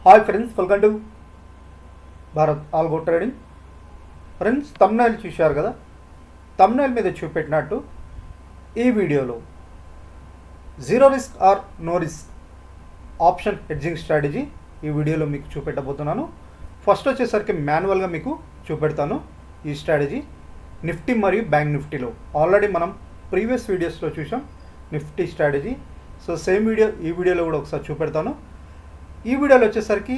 Hi friends, welcome to Bharat algo trading. Friends, thumbnail చూశారు కదా. Thumbnail మీద చూపెట్టినట్టు ఈ వీడియోలో zero risk or no risk option hedging strategy ఈ వీడియోలో మీకు చూపెట్టబోతున్నాను. ఫస్ట్ వచ్చేసరికి మాన్యువల్గా మీకు చూపెడతాను ఈ స్ట్రాటజీ నిఫ్టీ మరియు బ్యాంక్ నిఫ్టీలో. ఆల్రెడీ మనం ప్రీవియస్ వీడియోస్లో చూసాం Nifty strategy. So same video ఈ వీడియోలో కూడా ఒకసారి చూపెడతాను. ఈ వీడియోలో వచ్చేసరికి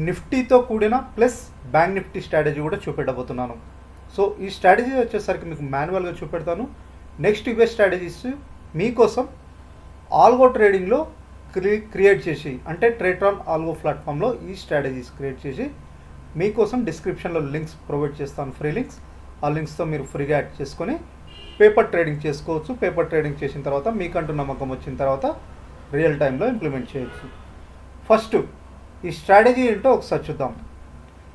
నిఫ్టీతో కూడిన ప్లస్ బ్యాంక్ నిఫ్టీ స్ట్రాటజీ కూడా చూపెట్టబోతున్నాను. సో ఈ స్ట్రాటజీ వచ్చేసరికి మీకు మాన్యువల్గా చూపెడతాను. నెక్స్ట్ ఇవే స్ట్రాటజీస్ మీకోసం ఆల్గో ట్రేడింగ్లో క్రియేట్ చేసి, అంటే ట్రేట్రాన్ ఆల్గో ప్లాట్ఫామ్లో ఈ స్ట్రాటజీస్ క్రియేట్ చేసి మీకోసం డిస్క్రిప్షన్లో లింక్స్ ప్రొవైడ్ చేస్తాను, ఫ్రీ లింక్స్. ఆ లింక్స్తో మీరు ఫ్రీగా యాడ్ చేసుకొని పేపర్ ట్రేడింగ్ చేసుకోవచ్చు. పేపర్ ట్రేడింగ్ చేసిన తర్వాత మీకంటూ నమ్మకం వచ్చిన తర్వాత రియల్ టైంలో ఇంప్లిమెంట్ చేయొచ్చు. ఫస్ట్ ఈ స్ట్రాటజీ ఏంటో ఒకసారి చూద్దాం.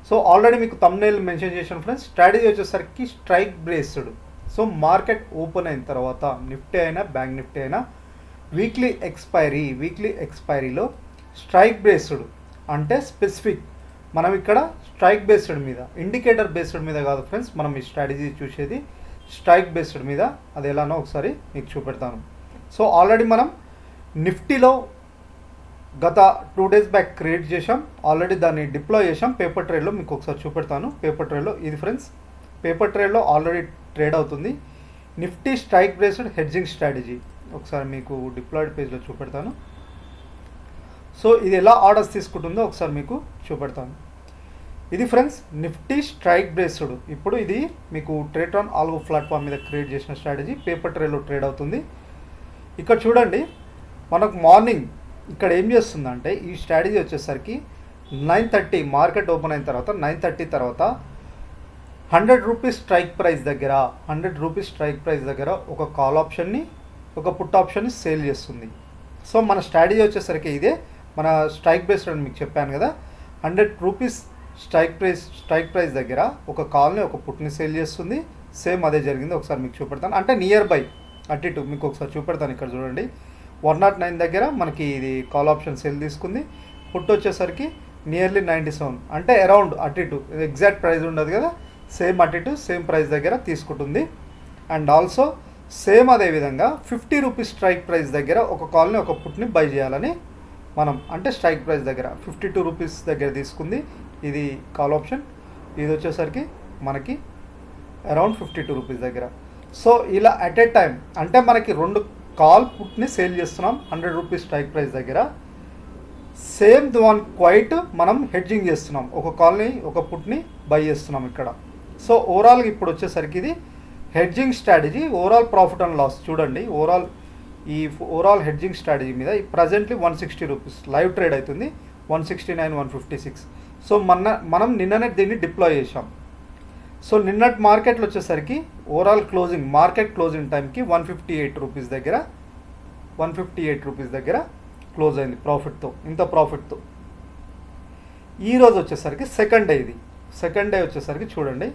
సో ఆల్రెడీ మీకు థంబ్నెయిల్ మెన్షన్ చేశాను ఫ్రెండ్స్. స్ట్రాటజీ వచ్చేసరికి strike based. So market open అయిన తర్వాత నిఫ్టీ అయినా బ్యాంక్ నిఫ్టీ అయినా వీక్లీ ఎక్స్పైరీలో స్ట్రైక్ బేస్డ్, అంటే స్పెసిఫిక్. మనం ఇక్కడ స్ట్రైక్ బేస్డ్ మీద, ఇండికేటర్ బేస్డ్ మీద కాదు ఫ్రెండ్స్, మనం ఈ స్ట్రాటజీ చూసేది స్ట్రైక్ బేస్డ్ మీద. అది ఎలానో ఒకసారి మీకు చూపెడతాను. సో ఆల్రెడీ మనం నిఫ్టీలో గత 2 days బ్యాక్ క్రియేట్ చేసాం, ఆల్రెడీ దాన్ని డిప్లాయ్ చేసాం. పేపర్ ట్రేడ్లో మీకు ఒకసారి చూపెడతాను. పేపర్ ట్రేడ్లో ఇది ఫ్రెండ్స్, పేపర్ ట్రేడ్లో ఆల్రెడీ ట్రేడ్ అవుతుంది Nifty strike based hedging strategy. ఒకసారి మీకు డిప్లాయిడ్ పేజ్లో చూపెడతాను. సో ఇది ఎలా ఆర్డర్స్ తీసుకుంటుందో ఒకసారి మీకు చూపెడతాను. ఇది ఫ్రెండ్స్ నిఫ్టీ స్ట్రైక్ బేస్డ్. ఇప్పుడు ఇది మీకు ట్రేట్రాన్ ఆల్గో ప్లాట్ఫామ్ మీద క్రియేట్ చేసిన స్ట్రాటజీ పేపర్ ట్రేడ్లో ట్రేడ్ అవుతుంది. ఇక్కడ చూడండి, మనకు మార్నింగ్ ఇక్కడ ఏం చేస్తుందంటే ఈ స్ట్రాటజీ వచ్చేసరికి 9:30 మార్కెట్ ఓపెన్ అయిన తర్వాత 9:30 తర్వాత 100 రూపీస్ స్ట్రైక్ ప్రైస్ దగ్గర 100 రూపీస్ స్ట్రైక్ ప్రైస్ దగ్గర ఒక కాల్ ఆప్షన్ని, ఒక పుట్ ఆప్షన్ని సేల్ చేస్తుంది. సో మన స్ట్రాటజీ వచ్చేసరికి ఇదే. మన స్ట్రైక్ బేస్డ్ అని మీకు చెప్పాను కదా. 100 రూపీస్ స్ట్రైక్ ప్రైస్ దగ్గర ఒక కాల్ని, ఒక పుట్ని సేల్ చేస్తుంది. సేమ్ అదే జరిగింది. ఒకసారి మీకు చూపెడతాను. అంటే నియర్ బై అటు ఇటు మీకు ఒకసారి చూపెడతాను. ఇక్కడ చూడండి, 109 దగ్గర మనకి ఇది కాల్ ఆప్షన్ సేల్ తీసుకుంది. పుట్ వచ్చేసరికి నియర్లీ 97, అంటే అరౌండ్ అటు ఇటు, ఎగ్జాక్ట్ ప్రైస్ ఉండదు కదా, సేమ్ అటు ఇటు సేమ్ ప్రైస్ దగ్గర తీసుకుంటుంది. అండ్ ఆల్సో సేమ్ అదేవిధంగా 50 రూపీస్ స్ట్రైక్ ప్రైస్ దగ్గర ఒక కాల్ని, ఒక పుట్ని బై చేయాలని మనం, అంటే స్ట్రైక్ ప్రైస్ దగ్గర 52 రూపీస్ దగ్గర తీసుకుంది. ఇది కాల్ ఆప్షన్. ఇది వచ్చేసరికి మనకి అరౌండ్ 52 రూపీస్ దగ్గర. సో ఇలా అట్ ఏ టైం, అంటే మనకి 2 కాల్ పుట్ని సేల్ చేస్తున్నాం 100 రూపీస్ స్ట్రైక్ ప్రైస్ దగ్గర. సేమ్ వన్ క్వైట్ మనం హెడ్జింగ్ చేస్తున్నాం, ఒక కాల్ని, ఒక పుట్ని బై చేస్తున్నాం ఇక్కడ. సో ఓవరాల్గా ఇప్పుడు వచ్చేసరికి ఇది hedging strategy. Overall profit and loss చూడండి. ఓవరాల్ హెడ్జింగ్ స్ట్రాటజీ మీద ప్రజెంట్లీ 160 రూపీస్ లైవ్ ట్రేడ్ అవుతుంది. 169, 156. సో మనం నిన్ననే దీన్ని డిప్లాయ్ చేసాం. సో నిన్నటి మార్కెట్లో వచ్చేసరికి ఓవరాల్ మార్కెట్ క్లోజింగ్ టైంకి 158 రూపీస్ దగ్గర క్లోజ్ అయింది ప్రాఫిట్తో, ఇంత ప్రాఫిట్తో. ఈరోజు వచ్చేసరికి సెకండ్ డే వచ్చేసరికి చూడండి,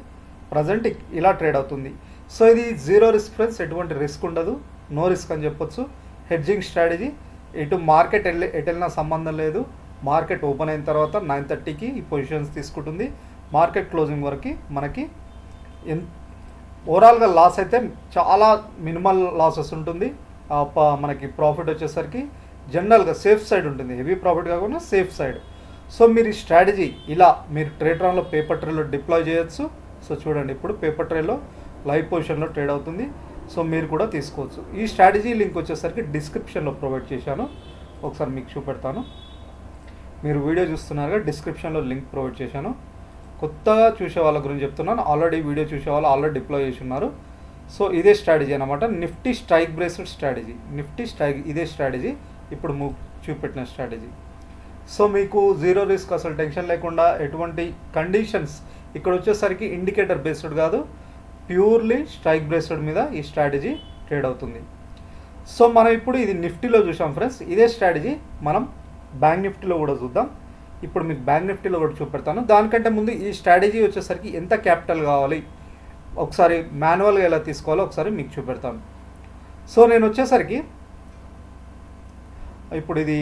ప్రజెంట్ ఇలా ట్రేడ్ అవుతుంది. సో ఇది జీరో రిస్క్ ఫ్రెండ్స్, ఎటువంటి రిస్క్ ఉండదు, నో రిస్క్ అని చెప్పొచ్చు. హెడ్జింగ్ స్ట్రాటజీ, ఎటు మార్కెట్ వెళ్ళినా సంబంధం లేదు. మార్కెట్ ఓపెన్ అయిన తర్వాత 9:30కి ఈ పొజిషన్స్ తీసుకుంటుంది. మార్కెట్ క్లోజింగ్ వరకు మనకి ఓవరాల్గా లాస్ అయితే చాలా మినిమల్ లాసెస్ ఉంటుంది. మనకి ప్రాఫిట్ వచ్చేసరికి జనరల్గా సేఫ్ సైడ్ ఉంటుంది, హెవీ ప్రాఫిట్ కాకుండా సేఫ్ సైడ్. సో మీరు ఈ స్ట్రాటజీ ఇలా మీరు ట్రేట్రాన్లో పేపర్ ట్రేలో డిప్లాయ్ చేయొచ్చు. సో చూడండి, ఇప్పుడు పేపర్ ట్రేలో లైవ్ పొజిషన్లో ట్రేడ్ అవుతుంది. సో మీరు కూడా తీసుకోవచ్చు. ఈ స్ట్రాటజీ లింక్ వచ్చేసరికి డిస్క్రిప్షన్లో ప్రొవైడ్ చేశాను. ఒకసారి మీకు చూపెడతాను. మీరు వీడియో చూస్తున్నారుగా, డిస్క్రిప్షన్లో లింక్ ప్రొవైడ్ చేశాను. కొత్తగా చూసే వాళ్ళ గురించి చెప్తున్నాను. ఆల్రెడీ వీడియో చూసే వాళ్ళు ఆల్రెడీ డిప్లాయ్ చేసి ఉన్నారు. సో ఇదే స్ట్రాటజీ అనమాట, నిఫ్టీ స్ట్రైక్ బేస్డ్ స్ట్రాటజీ. ఇదే స్ట్రాటజీ ఇప్పుడు చూపెట్టిన స్ట్రాటజీ. సో మీకు జీరో రిస్క్, అసలు టెన్షన్ లేకుండా, ఎటువంటి కండిషన్స్. ఇక్కడ వచ్చేసరికి ఇండికేటర్ బేస్డ్ కాదు, ప్యూర్లీ స్ట్రైక్ బేస్డ్ మీద ఈ స్ట్రాటజీ ట్రేడ్ అవుతుంది. సో మనం ఇప్పుడు ఇది నిఫ్టీలో చూసాం ఫ్రెండ్స్. ఇదే స్ట్రాటజీ మనం బ్యాంక్ నిఫ్టీలో కూడా చూద్దాం. ఇప్పుడు మీకు బ్యాంక్ నిఫ్టీలో కూడా చూపెడతాను. దానికంటే ముందు ఈ స్ట్రాటజీ వచ్చేసరికి ఎంత క్యాపిటల్ కావాలి, ఒకసారి మాన్యువల్గా ఎలా తీసుకోవాలో ఒకసారి మీకు చూపెడతాను. సో నేను వచ్చేసరికి ఇప్పుడు ఇది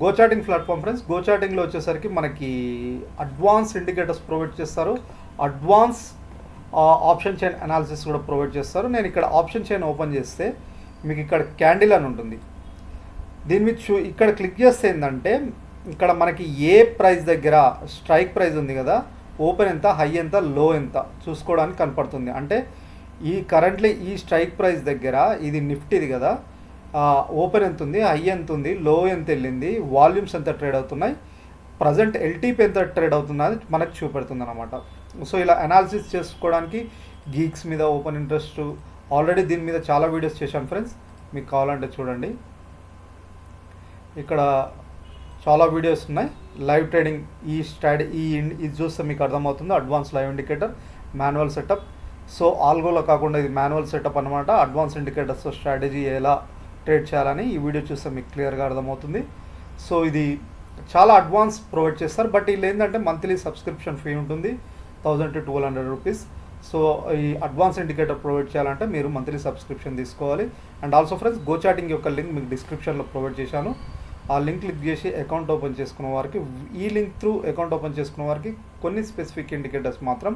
గోచాటింగ్ ప్లాట్ఫామ్ ఫ్రెండ్స్. గోచాటింగ్లో వచ్చేసరికి మనకి అడ్వాన్స్ ఇండికేటర్స్ ప్రొవైడ్ చేస్తారు, అడ్వాన్స్ ఆప్షన్ చైన్ అనాలిసిస్ కూడా ప్రొవైడ్ చేస్తారు. నేను ఇక్కడ ఆప్షన్ చైన్ ఓపెన్ చేస్తే మీకు ఇక్కడ క్యాండిల్ అని ఉంటుంది. దీని మీద ఇక్కడ క్లిక్ చేస్తే ఏంటంటే ఇక్కడ మనకి ఏ ప్రైస్ దగ్గర స్ట్రైక్ ప్రైస్ ఉంది కదా, ఓపెన్ ఎంత, హై ఎంత, లో ఎంత చూసుకోవడానికి కనపడుతుంది. అంటే ఈ కరెంట్లీ ఈ స్ట్రైక్ ప్రైస్ దగ్గర ఇది నిఫ్టీది కదా, ఓపెన్ ఎంత ఉంది, హై ఎంత ఉంది, లో ఎంత వెళ్ళింది, వాల్యూమ్స్ ఎంత ట్రేడ్ అవుతున్నాయి, ప్రజెంట్ ఎల్టీపీ ఎంత ట్రేడ్ అవుతున్నది మనకు చూపెడుతుంది అనమాట. సో ఇలా అనాలిసిస్ చేసుకోవడానికి గీక్స్ మీద ఓపెన్ ఇంట్రెస్ట్ ఆల్రెడీ దీని మీద చాలా వీడియోస్ చేశాను ఫ్రెండ్స్, మీకు కావాలంటే చూడండి. ఇక్కడ చాలా వీడియోస్ ఉన్నాయి. లైవ్ ట్రేడింగ్ ఇది చూస్తే మీకు అర్థమవుతుంది. Advance live indicator, manual setup. So ఆల్గోలో కాకుండా ఇది మాన్యువల్ సెటప్ అనమాట. అడ్వాన్స్ ఇండికేటర్స్ స్ట్రాటజీ ఎలా ట్రేడ్ చేయాలని ఈ వీడియో చూస్తే మీకు క్లియర్గా అర్థమవుతుంది. సో ఇది చాలా అడ్వాన్స్ ప్రొవైడ్ చేస్తారు. బట్ వీళ్ళు ఏంటంటే మంత్లీ సబ్స్క్రిప్షన్ ఫీ ఉంటుంది 1000 to 1200 రూపీస్. సో ఈ అడ్వాన్స్ ఇండికేటర్ ప్రొవైడ్ చేయాలంటే మీరు మంత్లీ సబ్స్క్రిప్షన్ తీసుకోవాలి. అండ్ ఆల్సో ఫ్రెండ్స్ గోచాటింగ్ యొక్క లింక్ మీకు డిస్క్రిప్షన్లో ప్రొవైడ్ చేశాను. ఆ లింక్ క్లిక్ చేసి అకౌంట్ ఓపెన్ చేసుకున్న వారికి, ఈ లింక్ త్రూ అకౌంట్ ఓపెన్ చేసుకున్న వారికి కొన్ని స్పెసిఫిక్ ఇండికేటర్స్ మాత్రం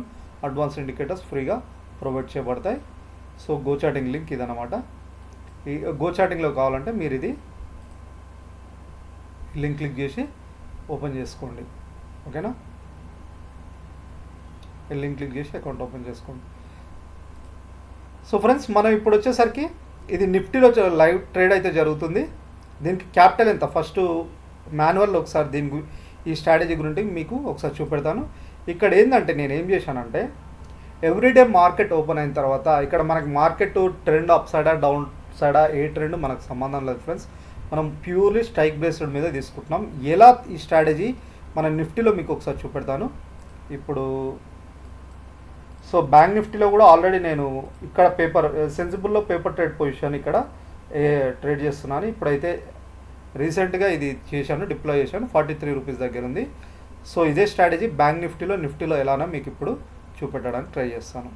అడ్వాన్స్ ఇండికేటర్స్ ఫ్రీగా ప్రొవైడ్ చేయబడతాయి. సో గోచాటింగ్ లింక్ ఇదన్నమాట. ఈ గోచాటింగ్లో కావాలంటే మీరు ఇది లింక్ క్లిక్ చేసి ఓపెన్ చేసుకోండి. ఓకేనా, ఈ లింక్ క్లిక్ చేసి అకౌంట్ ఓపెన్ చేసుకోండి. సో ఫ్రెండ్స్ మనం ఇప్పుడు వచ్చేసరికి ఇది నిఫ్టీలో లైవ్ ట్రేడ్ అయితే జరుగుతుంది. దీనికి క్యాపిటల్ ఎంత, ఫస్ట్ మాన్యువల్లో ఒకసారి ఈ స్ట్రాటజీ గురించి మీకు ఒకసారి చూపెడతాను. ఇక్కడ ఏంటంటే నేను ఏం చేశానంటే ఎవ్రీడే మార్కెట్ ఓపెన్ అయిన తర్వాత ఇక్కడ మనకి మార్కెట్ ట్రెండ్ అప్ సైడా డౌన్ సైడా ఏ ట్రెండ్ మనకు సంబంధం లేదు ఫ్రెండ్స్. మనం ప్యూర్లీ స్ట్రైక్ బేస్డ్ మీద తీసుకుంటున్నాం. ఎలా ఈ స్ట్రాటజీ మన నిఫ్టీలో మీకు ఒకసారి చూపెడతాను ఇప్పుడు. సో బ్యాంక్ నిఫ్టీలో కూడా ఆల్రెడీ నేను ఇక్కడ సెన్సిబుల్లో పేపర్ ట్రేడ్ పొజిషన్ ఇక్కడ ట్రేడ్ చేస్తున్నాను. ఇప్పుడైతే రీసెంట్గా ఇది చేశాను, డిప్లాయ్ చేశాను, 43 రూపీస్ దగ్గర ఉంది. సో ఇదే స్ట్రాటజీ బ్యాంక్ నిఫ్టీలో ఎలానో మీకు ఇప్పుడు చూపెట్టడానికి ట్రై చేస్తాను.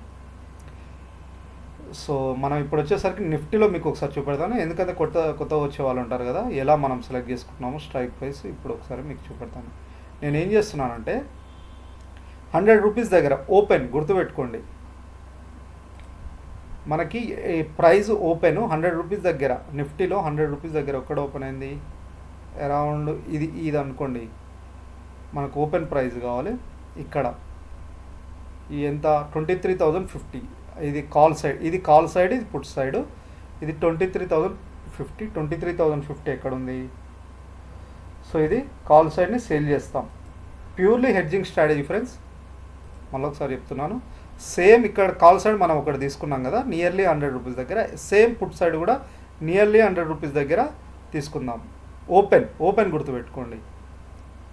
సో మనం ఇప్పుడు వచ్చేసరికి నిఫ్టీలో మీకు ఒకసారి చూపెడతాను, ఎందుకంటే కొత్త వచ్చే వాళ్ళు ఉంటారు కదా, ఎలా మనం సెలెక్ట్ చేసుకుంటున్నాము స్ట్రైక్ ప్రైస్ ఇప్పుడు ఒకసారి మీకు చూపెడతాను. నేను ఏం చేస్తున్నానంటే 100 రూపీస్ దగ్గర ఓపెన్, గుర్తుపెట్టుకోండి మనకి ప్రైస్ ఓపెన్ 100 రూపీస్ దగ్గర, నిఫ్టీలో 100 రూపీస్ దగ్గర ఎక్కడ ఓపెన్ అయింది, అరౌండ్ ఇది అనుకోండి. మనకు ఓపెన్ ప్రైస్ కావాలి ఇక్కడ ఈ ఎంత 23,050. ఇది కాల్ సైడ్, ఇది పుట్ సైడ్. ఇది 23,050. 23,050 ఎక్కడ ఉంది. సో ఇది కాల్ సైడ్ని సేల్ చేస్తాం. Purely hedging strategy friends. మళ్ళీ ఒకసారి చెప్తున్నాను, సేమ్ ఇక్కడ కాల్ సైడ్ మనం ఒకటి తీసుకున్నాం కదా నియర్లీ 100 రూపీస్ దగ్గర, సేమ్ పుట్ సైడ్ కూడా నియర్లీ 100 రూపీస్ దగ్గర తీసుకుందాం. ఓపెన్ గుర్తుపెట్టుకోండి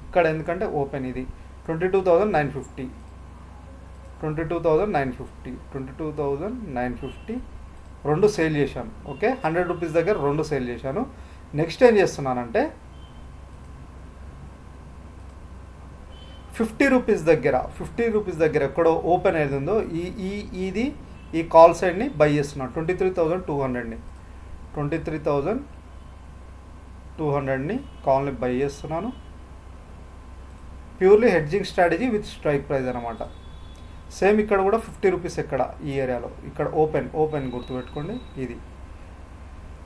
ఇక్కడ, ఎందుకంటే ఓపెన్ ఇది 22,950. 22,950 రెండు సేల్ చేశాను. ఓకే, 100 రూపీస్ దగ్గర రెండు సేల్ చేశాను. నెక్స్ట్ ఏం చేస్తున్నానంటే 50 రూపీస్ దగ్గర ఎక్కడో ఓపెన్ ఏది ఉందో ఈ కాల్ సైడ్ని బై చేస్తున్నాను. 23,200ని 23,200ని కాల్ని బై చేస్తున్నాను. Purely hedging strategy with strike price అనమాట. సేమ్ ఇక్కడ కూడా 50 రూపీస్ ఎక్కడ ఈ ఏరియాలో ఇక్కడ ఓపెన్ గుర్తుపెట్టుకోండి. ఇది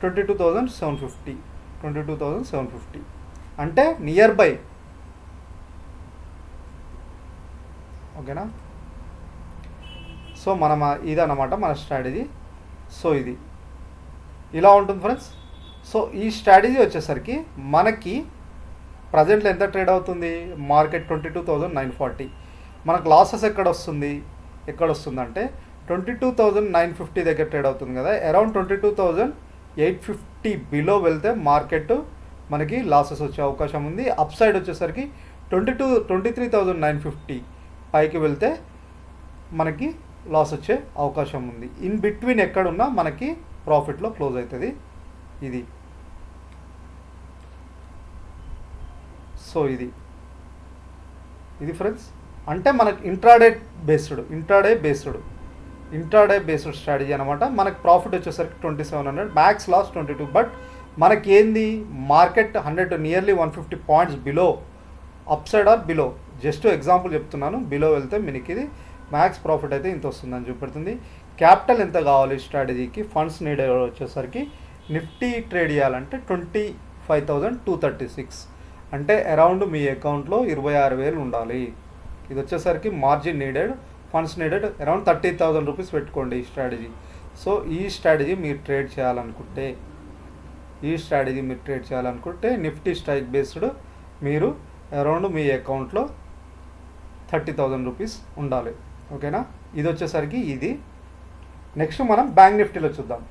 22,750 అంటే నియర్ బై. ఓకేనా, సో మనం ఇదన్నమాట మన స్ట్రాటజీ. సో ఇది ఇలా ఉంటుంది ఫ్రెండ్స్. సో ఈ స్ట్రాటజీ వచ్చేసరికి మనకి ప్రజెంట్లో ఎంత ట్రేడ్ అవుతుంది, మార్కెట్ 22,940. మనకు లాసెస్ ఎక్కడ వస్తుందంటే 22,950 దగ్గర ట్రేడ్ అవుతుంది కదా, అరౌండ్ 22,850 బిలో వెళ్తే మార్కెట్ మనకి లాసెస్ వచ్చే అవకాశం ఉంది. అప్ సైడ్ వచ్చేసరికి 23,950 పైకి వెళ్తే మనకి లాస్ వచ్చే అవకాశం ఉంది. ఇన్ బిట్వీన్ ఎక్కడున్నా మనకి ప్రాఫిట్లో క్లోజ్ అవుతుంది. సో ఇది ఫ్రెండ్స్, అంటే మనకి ఇంట్రాడే బేస్డ్ స్ట్రాటజీ అనమాట. మనకి ప్రాఫిట్ వచ్చేసరికి 2,700, మ్యాక్స్ లాస్ 22. బట్ మనకి ఏంది market 100 nearly 150 points below upside or below, just example చెప్తున్నాను, బిలో వెళ్తే మనకి ఇది మ్యాక్స్ ప్రాఫిట్ అయితే ఇంత వస్తుందని చూపెడుతుంది. క్యాపిటల్ ఎంత కావాలి స్ట్రాటజీకి, ఫండ్స్ నీడ్ వచ్చేసరికి నిఫ్టీ ట్రేడ్ చేయాలంటే 25,236 అంటే అరౌండ్ మీ అకౌంట్లో 26,000 ఉండాలి. ఇది వచ్చేసరికి margin needed, funds needed around 30,000 rupees పెట్టుకోండి ఈ స్ట్రాటజీ. సో ఈ స్ట్రాటజీ మీరు ట్రేడ్ చేయాలనుకుంటే నిఫ్టీ స్ట్రైక్ బేస్డ్ మీరు అరౌండ్ మీ అకౌంట్లో 30,000 రూపీస్ ఉండాలి. ఓకేనా, ఇది వచ్చేసరికి ఇది. నెక్స్ట్ మనం బ్యాంక్ నిఫ్టీలో చూద్దాం.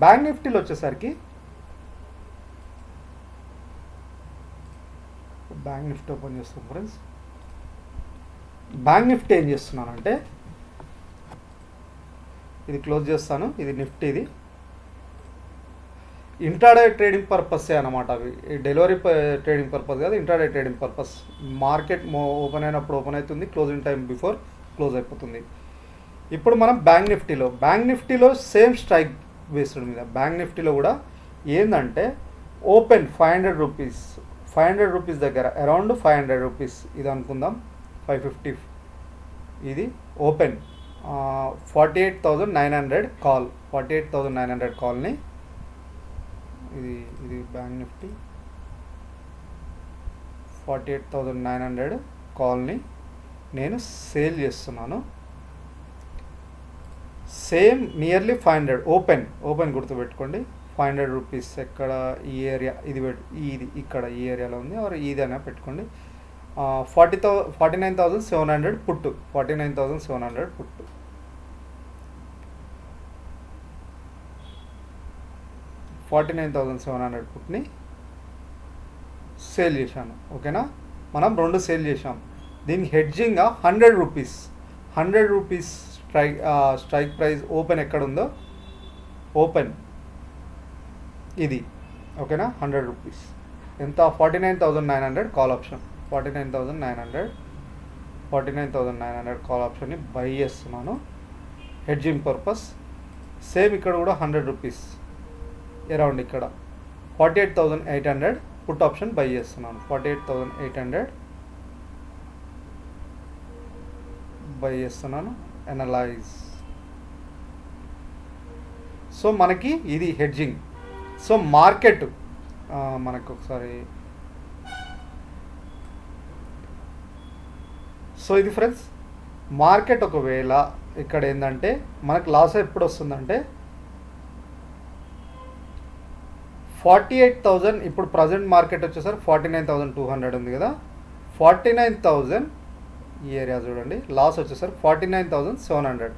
బ్యాంక్ నిఫ్టీలో వచ్చేసరికి బ్యాంక్ నిఫ్టీ ఓపెన్ చేస్తాం ఫ్రెండ్స్. బ్యాంక్ నిఫ్టీ ఏం చేస్తున్నానంటే ఇది క్లోజ్ చేస్తాను. ఇది నిఫ్టీది ఇంట్రాడే ట్రేడింగ్ పర్పస్సే అనమాట. అవి డెలివరీ ట్రేడింగ్ పర్పస్ కాదు, intraday trading purpose. Market open అయినప్పుడు ఓపెన్ అవుతుంది, క్లోజింగ్ టైం బిఫోర్ క్లోజ్ అయిపోతుంది. ఇప్పుడు మనం బ్యాంక్ నిఫ్టీలో సేమ్ స్ట్రైక్ బేస్డ్ మీద బ్యాంక్ నిఫ్టీలో కూడా ఏంటంటే ఓపెన్ 500 రూపీస్ దగ్గర అరౌండ్ 500 రూపీస్ ఇది అనుకుందాం, 550 ఇది ఓపెన్ 48,900 కాల్, 48,900 కాల్ని ఇది బ్యాంక్ నిఫ్టీ 48,900 కాల్ని నేను సేల్ చేస్తున్నాను. సేమ్ నియర్లీ 500 ఓపెన్ గుర్తుపెట్టుకోండి. 500 రూపీస్ ఎక్కడ ఈ ఏరియా ఇది ఇక్కడ ఈ ఏరియాలో ఉంది, ఆర్ ఇది అయినా పెట్టుకోండి. 49,700 పుట్టు, 49,700 పుట్టు. పుట్ని సేల్ చేశాను. ఓకేనా, మనం 2 సేల్ చేసాం. దీనికి హెడ్జింగ్గా 100 రూపీస్ స్ట్రైక్ ప్రైస్ ఓపెన్ ఎక్కడ ఉందో ఓపెన్ ఇది. ఓకేనా, 100 రూపీస్ ఎంత, 49,900 కాల్ ఆప్షన్, 49,900 కాల్ ఆప్షన్ని బై చేస్తున్నాను హెడ్జింగ్ పర్పస్. సేమ్ ఇక్కడ కూడా 100 రూపీస్ అరౌండ్ ఇక్కడ 48,800 పుట్ ఆప్షన్ బై చేస్తున్నాను. 48,800 బై చేస్తున్నాను. అనలైజ్. సో మనకి ఇది హెడ్జింగ్. సో మార్కెట్ మనకు ఒకసారి సో ఇది ఫ్రెండ్స్ మార్కెట్ ఒకవేళ ఇక్కడ ఏంటంటే మనకు లాస్ ఎప్పుడు వస్తుందంటే 48,000. ఇప్పుడు ప్రజెంట్ మార్కెట్ వచ్చేసరికి 49,200 ఉంది కదా, 49,000 ఈ ఏరియా చూడండి, లాస్ వచ్చేసరికి 49,700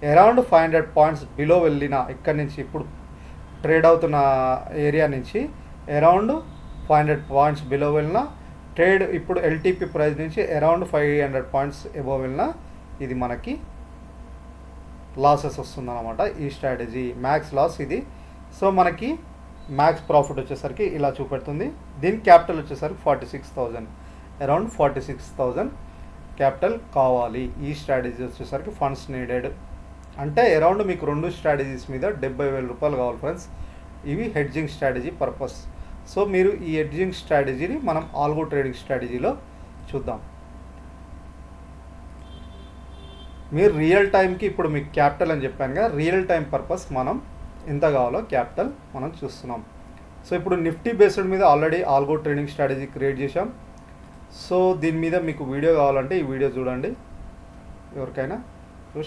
అరౌండ్ 500 పాయింట్స్ బిలో వెళ్ళిన ఇక్కడ నుంచి ఇప్పుడు ట్రేడ్ అవుతున్న ఏరియా నుంచి అరౌండ్ 500 పాయింట్స్ బిలో వెళ్ళిన ట్రేడ్ ఇప్పుడు ఎల్టీపీ ప్రైస్ నుంచి అరౌండ్ 500 పాయింట్స్ ఎబో వెళ్ళిన ఇది మనకి లాసెస్ వస్తుందన్నమాట. ఈ స్ట్రాటజీ మ్యాక్స్ లాస్ ఇది. సో మనకి మ్యాక్స్ ప్రాఫిట్ వచ్చేసరికి ఇలా చూపెడుతుంది. దీని క్యాపిటల్ వచ్చేసరికి 46,000 అరౌండ్ 46,000 క్యాపిటల్ కావాలి. ఈ స్ట్రాటజీ వచ్చేసరికి ఫండ్స్ నీడెడ్ అంటే అరౌండ్ మీకు 2 స్ట్రాటజీస్ మీద 70,000 రూపాయలు కావాలి ఫ్రెండ్స్. ఇవి హెడ్జింగ్ స్ట్రాటజీ పర్పస్. సో మీరు ఈ హెడ్జింగ్ స్ట్రాటజీని మనం ఆల్గో ట్రేడింగ్ స్ట్రాటజీలో చూద్దాం. మీరు రియల్ టైంకి ఇప్పుడు మీకు క్యాపిటల్ అని చెప్పాను కదా, రియల్ టైం పర్పస్ మనం ఎంత కావాలో క్యాపిటల్ మనం చూస్తున్నాం. సో ఇప్పుడు నిఫ్టీ బేస్డ్ మీద already algo trading strategy create చేశాం. సో దీని మీద మీకు వీడియో కావాలంటే ఈ వీడియో చూడండి ఎవరికైనా.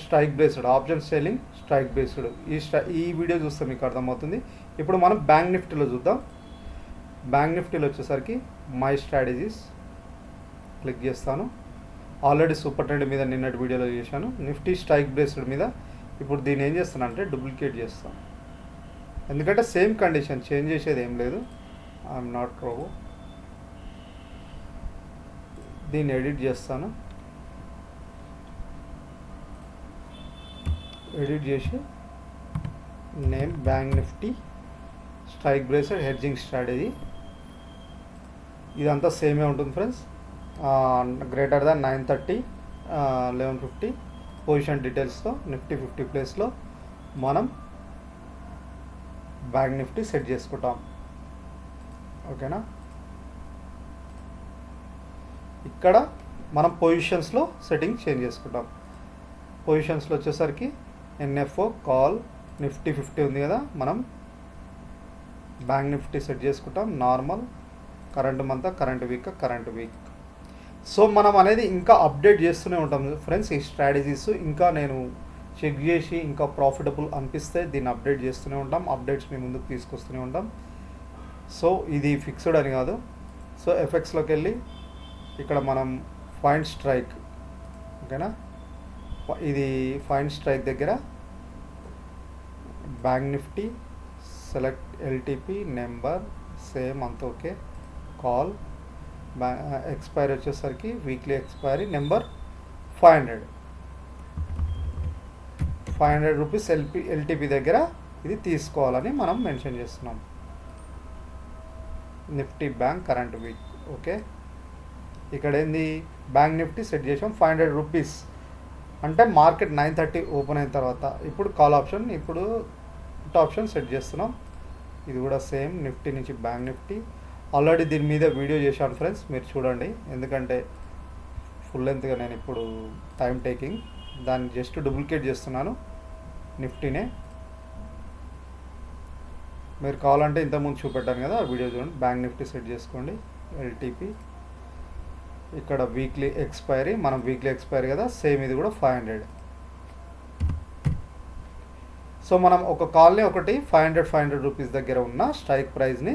Strike based option selling strike based ఈ వీడియో చూస్తే మీకు అర్థమవుతుంది. ఇప్పుడు మనం బ్యాంక్ నిఫ్టీలో చూద్దాం. బ్యాంక్ నిఫ్టీలో వచ్చేసరికి మై స్ట్రాటజీస్ క్లిక్ చేస్తాను. ఆల్రెడీ సూపర్ ట్రెండ్ మీద నిన్నటి వీడియోలో చేశాను. నిఫ్టీ స్ట్రైక్ బేస్డ్ మీద ఇప్పుడు దీన్ని ఏం చేస్తాను అంటే డూప్లికేట్ చేస్తాను, ఎందుకంటే సేమ్ కండిషన్ చేంజ్ చేసేది ఏం లేదు. I'm not robot. దీన్ని ఎడిట్ చేస్తాను. ఎడిట్ చేసి name bank Nifty strike based hedging strategy. ఇదంతా సేమే ఉంటుంది ఫ్రెండ్స్. గ్రేటర్ దాన్ 930 1150 పొజిషన్ డీటెయిల్స్తో నిఫ్టీ 50 ప్లేస్లో మనం బ్యాంక్ నిఫ్టీ సెట్ చేసుకుంటాం. ఓకేనా. ఇక్కడ మనం పొజిషన్స్లో సెట్టింగ్ చేంజ్ చేసుకుంటాం. పొజిషన్స్లో వచ్చేసరికి ఎన్ఎఫ్ఓ కాల్ నిఫ్టీ 50 ఉంది కదా, మనం బ్యాంక్ నిఫ్టీ సెట్ చేసుకుంటాం. Normal, current month, current week. So మనం అనేది ఇంకా అప్డేట్ చేస్తూనే ఉంటాం ఫ్రెండ్స్. ఈ స్ట్రాటజీస్ ఇంకా నేను చెక్ చేసి ఇంకా ప్రాఫిటబుల్ అనిపిస్తే దీన్ని అప్డేట్ చేస్తూనే ఉంటాం. అప్డేట్స్ మీ ముందుకు తీసుకొస్తూనే ఉంటాం. సో ఇది ఫిక్స్డ్ అని కాదు. సో ఎఫెక్ట్స్లోకి వెళ్ళి ఇక్కడ మనం ఫైండ్ స్ట్రైక్, ఓకేనా. ఇది ఫైండ్ స్ట్రైక్ దగ్గర bank Nifty select LTP number same అంత ఓకే. కాల్ ఎక్స్పైరీ వచ్చేసరికి weekly expiry number 500 rupees LTP దగ్గర ఇది తీసుకోవాలని మనం మెన్షన్ చేస్తున్నాం. Nifty bank current week, okay. ఇక్కడ ఏంది బ్యాంక్ నిఫ్టీ సెట్ చేసాం 500 రూపీస్ అంటే మార్కెట్ 9:30 ఓపెన్ అయిన తర్వాత ఇప్పుడు కాల్ ఆప్షన్, ఇప్పుడు పుట్ ఆప్షన్ సెట్ చేస్తున్నాం. ఇది కూడా సేమ్ నిఫ్టీ నుంచి బ్యాంక్ నిఫ్టీ. ఆల్రెడీ దీని మీద వీడియో చేశాను ఫ్రెండ్స్, మీరు చూడండి. ఎందుకంటే ఫుల్ లెంత్గా నేను ఇప్పుడు టైం టేకింగ్, దాన్ని జస్ట్ డూప్లికేట్ చేస్తున్నాను నిఫ్టీనే. మీరు కావాలంటే ఇంతకుముందు చూపెట్టాను కదా ఆ వీడియో చూడండి. బ్యాంక్ నిఫ్టీ సెట్ చేసుకోండి ఎల్టీపీ. ఇక్కడ వీక్లీ ఎక్స్పైరీ, మనం వీక్లీ ఎక్స్పైరీ కదా, సేమ్ ఇది కూడా 500. సో మనం ఒక కాల్ని ఒకటి 500 రూపీస్ దగ్గర ఉన్న స్ట్రైక్ ప్రైస్ని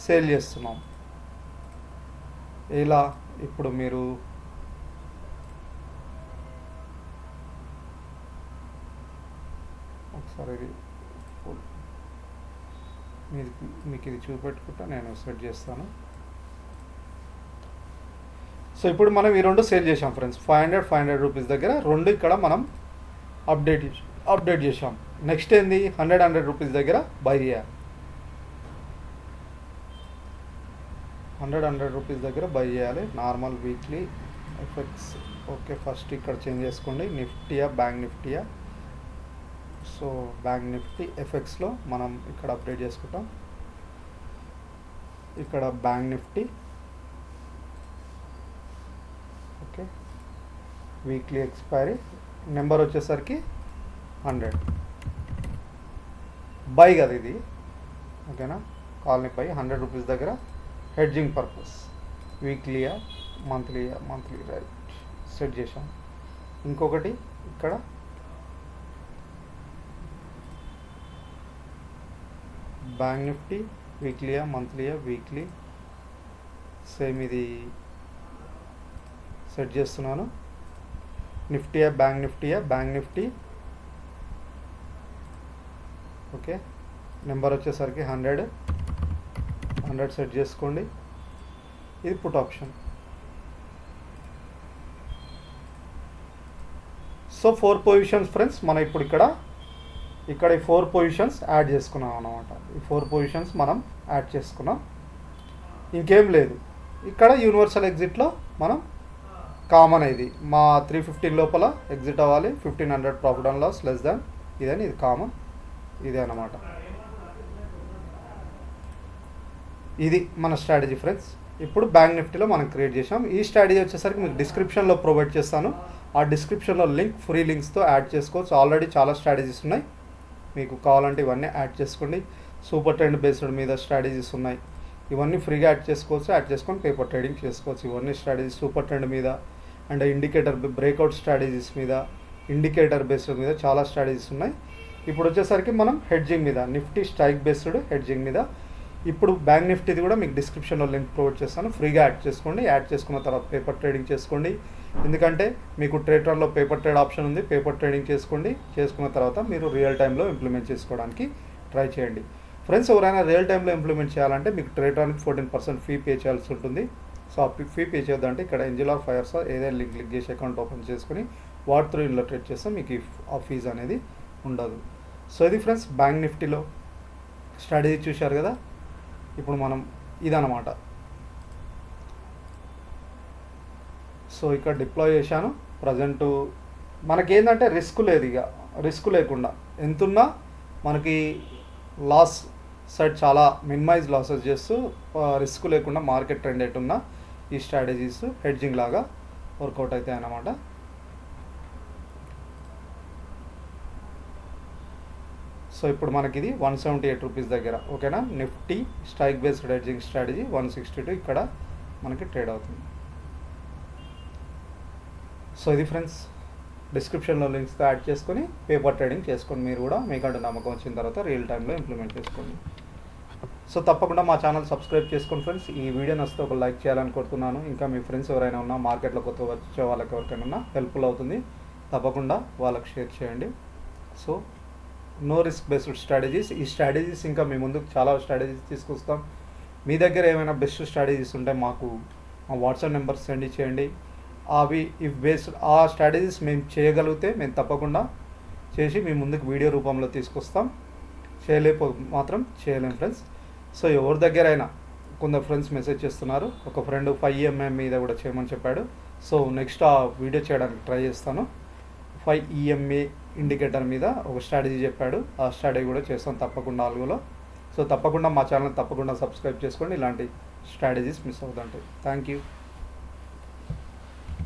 సేల్ చేస్తున్నాం. ఇలా ఇప్పుడు మీరు ఒకసారి ఇది మీకు ఇది చూపెట్టుకుంటా నేను సెట్ చేస్తాను. సో ఇప్పుడు మనం ఈ రెండు సేల్ చేసాం ఫ్రెండ్స్. 500 రూపీస్ దగ్గర రెండు ఇక్కడ మనం అప్డేట్ చేసాం. నెక్స్ట్ ఏంది 100 రూపీస్ దగ్గర బై చేయాలి. 100 రూపీస్ దగ్గర బై చేయాలి. Normal weekly effects, okay. First ఇక్కడ చేంజ్ చేసుకోండి, నిఫ్టీయా బ్యాంక్ నిఫ్టీయా. సో బ్యాంక్ నిఫ్టీ ఎఫెక్ట్స్లో మనం ఇక్కడ అప్డేట్ చేసుకుంటాం. ఇక్కడ bank Nifty, okay. Weekly expiry number వచ్చేసరికి 100. బై కదా ఇది, ఓకేనా. కాల్ని బై 100 రూపీస్ దగ్గర హెడ్జింగ్ పర్పస్. వీక్లీయా మంత్లీ రైట్ సెట్ చేసాం. ఇంకొకటి ఇక్కడ బ్యాంక్ నిఫ్టీ వీక్లీయా మంత్లీయా, వీక్లీ సేమ్ ఇది సెట్ చేస్తున్నాను. నిఫ్టీయా బ్యాంక్ నిఫ్టీ, ఓకే. నెంబర్ వచ్చేసరికి 100 సెట్ చేసుకోండి. ఇది put option. So 4 positions friends. మనం ఇప్పుడు ఇక్కడ ఈ 4 పొజిషన్స్ యాడ్ చేసుకున్నాం అన్నమాట. ఈ 4 పొజిషన్స్ మనం యాడ్ చేసుకున్నాం, ఇంకేం లేదు. ఇక్కడ యూనివర్సల్ ఎగ్జిట్లో మనం కామన్ ఇది మా 315 లోపల ఎగ్జిట్ అవ్వాలి. 1500 profit and loss less than ఇదని, ఇది కామన్, ఇదే అన్నమాట. ఇది మన స్ట్రాటజీ ఫ్రెండ్స్. ఇప్పుడు బ్యాంక్ నిఫ్టీలో మనం క్రియేట్ చేసాం. ఈ స్ట్రాటజీ వచ్చేసరికి మీకు డిస్క్రిప్షన్లో ప్రొవైడ్ చేస్తాను. ఆ డిస్క్రిప్షన్లో ఫ్రీ లింక్స్తో యాడ్ చేసుకోవచ్చు. ఆల్రెడీ చాలా స్ట్రాటజీస్ ఉన్నాయి, మీకు కావాలంటే ఇవన్నీ యాడ్ చేసుకోండి. సూపర్ ట్రెండ్ బేస్డ్ మీద స్ట్రాటజీస్ ఉన్నాయి, ఇవన్నీ ఫ్రీగా యాడ్ చేసుకోవచ్చు. యాడ్ చేసుకొని పేపర్ ట్రేడింగ్ చేసుకోవచ్చు. ఇవన్నీ స్ట్రాటజీస్ సూపర్ ట్రెండ్ మీద అండ్ ఇండికేటర్ బ్రేక్అవుట్ స్ట్రాటజీస్ మీద, ఇండికేటర్ బేస్డ్ మీద చాలా స్ట్రాటజీస్ ఉన్నాయి. ఇప్పుడు వచ్చేసరికి మనం హెడ్జింగ్ మీద, నిఫ్టీ స్ట్రైక్ బేస్డ్ హెడ్జింగ్ మీద. ఇప్పుడు బ్యాంక్ నిఫ్టీది కూడా మీకు డిస్క్రిప్షన్లో లింక్ ప్రొవైడ్ చేస్తాను, ఫ్రీగా యాడ్ చేసుకోండి. యాడ్ చేసుకున్న తర్వాత పేపర్ ట్రేడింగ్ చేసుకోండి. ఎందుకంటే మీకు ట్రేడర్లో పేపర్ ట్రేడ్ ఆప్షన్ ఉంది, పేపర్ ట్రేడింగ్ చేసుకోండి. చేసుకున్న తర్వాత మీరు రియల్ టైంలో ఇంప్లిమెంట్ చేసుకోవడానికి ట్రై చేయండి ఫ్రెండ్స్. ఎవరైనా రియల్ టైంలో ఇంప్లిమెంట్ చేయాలంటే మీకు ట్రేడర్కి 14% ఫీ పే చేయాల్సి ఉంటుంది. సో ఆ ఫీ పే చేద్దామంటే ఇక్కడ ఏంజెల్ ఆర్ ఫైర్స్ ఏదైనా లింక్ క్లిక్ చేసి అకౌంట్ ఓపెన్ చేసుకుని వాటి త్రూ ఇలా ట్రేడ్ చేస్తే మీకు ఆ ఫీజు అనేది ఉండదు. సో ఇది ఫ్రెండ్స్ బ్యాంక్ నిఫ్టీలో స్ట్రాటజీ చూశారు కదా. ఇప్పుడు మనం ఇదన్నమాట. సో ఇక్కడ డిప్లాయ్ చేశాను. ప్రజెంట్ మనకేంటంటే రిస్క్ లేదు, ఇక రిస్క్ లేకుండా ఎంతున్నా మనకి లాస్ సైడ్ చాలా మినిమైజ్ లాసెస్ చేస్తూ రిస్క్ లేకుండా మార్కెట్ ట్రెండ్ ఎట్టున్న ఈ స్ట్రాటజీస్ హెడ్జింగ్ లాగా వర్కౌట్ అవుతాయి అన్నమాట. సో ఇప్పుడు మనకి ఇది 178 రూపీస్ దగ్గర, ఓకేనా. Nifty strike based hedging strategy 162 ఇక్కడ మనకి ట్రేడ్ అవుతుంది. సో ఇది ఫ్రెండ్స్, డిస్క్రిప్షన్లో లింక్స్తో యాడ్ చేసుకొని పేపర్ ట్రేడింగ్ చేసుకోండి. మీరు కూడా మీకంటూ నమ్మకం వచ్చిన తర్వాత రియల్ టైంలో ఇంప్లిమెంట్ చేసుకోండి. సో తప్పకుండా మా ఛానల్ సబ్స్క్రైబ్ చేసుకోండి ఫ్రెండ్స్. ఈ వీడియో నచ్చితే ఒక లైక్ చేయాలని కోరుతున్నాను. ఇంకా మీ ఫ్రెండ్స్ ఎవరైనా ఉన్నా, మార్కెట్లో కొత్త వచ్చే వాళ్ళకి ఎవరికైనా ఉన్నా హెల్ప్ఫుల్ అవుతుంది, తప్పకుండా వాళ్ళకి షేర్ చేయండి. So no risk based strategies, ఈ స్ట్రాటజీస్ ఇంకా మీ ముందుకు చాలా స్ట్రాటజీస్ తీసుకొస్తాం. మీ దగ్గర ఏమైనా బెస్ట్ స్ట్రాటజీస్ ఉంటే మాకు మా వాట్సాప్ నెంబర్ సెండ్ చేయండి. అవి ఇఫ్ బేస్డ్ ఆ స్ట్రాటజీస్ మేము చేయగలిగితే మేము తప్పకుండా చేసి మీ ముందుకు వీడియో రూపంలో తీసుకొస్తాం. చేయలేకపో మాత్రం చేయలేం ఫ్రెండ్స్. సో ఎవరి దగ్గరైనా కొందరు ఫ్రెండ్స్ మెసేజ్ చేస్తున్నారు, ఒక ఫ్రెండ్ 5 EMA మీద కూడా చేయమని చెప్పాడు. సో నెక్స్ట్ ఆ వీడియో చేయడానికి ట్రై చేస్తాను. 5 EMA ఇండికేటర్ మీద ఒక స్ట్రాటజీ చెప్పాడు, ఆ స్ట్రాటజీ కూడా చేస్తాను తప్పకుండా ఆల్గోలో. సో తప్పకుండా మా ఛానల్ తప్పకుండా సబ్స్క్రైబ్ చేసుకోండి, ఇలాంటి స్ట్రాటజీస్ మిస్ అవుతుంటాయి. Thank you.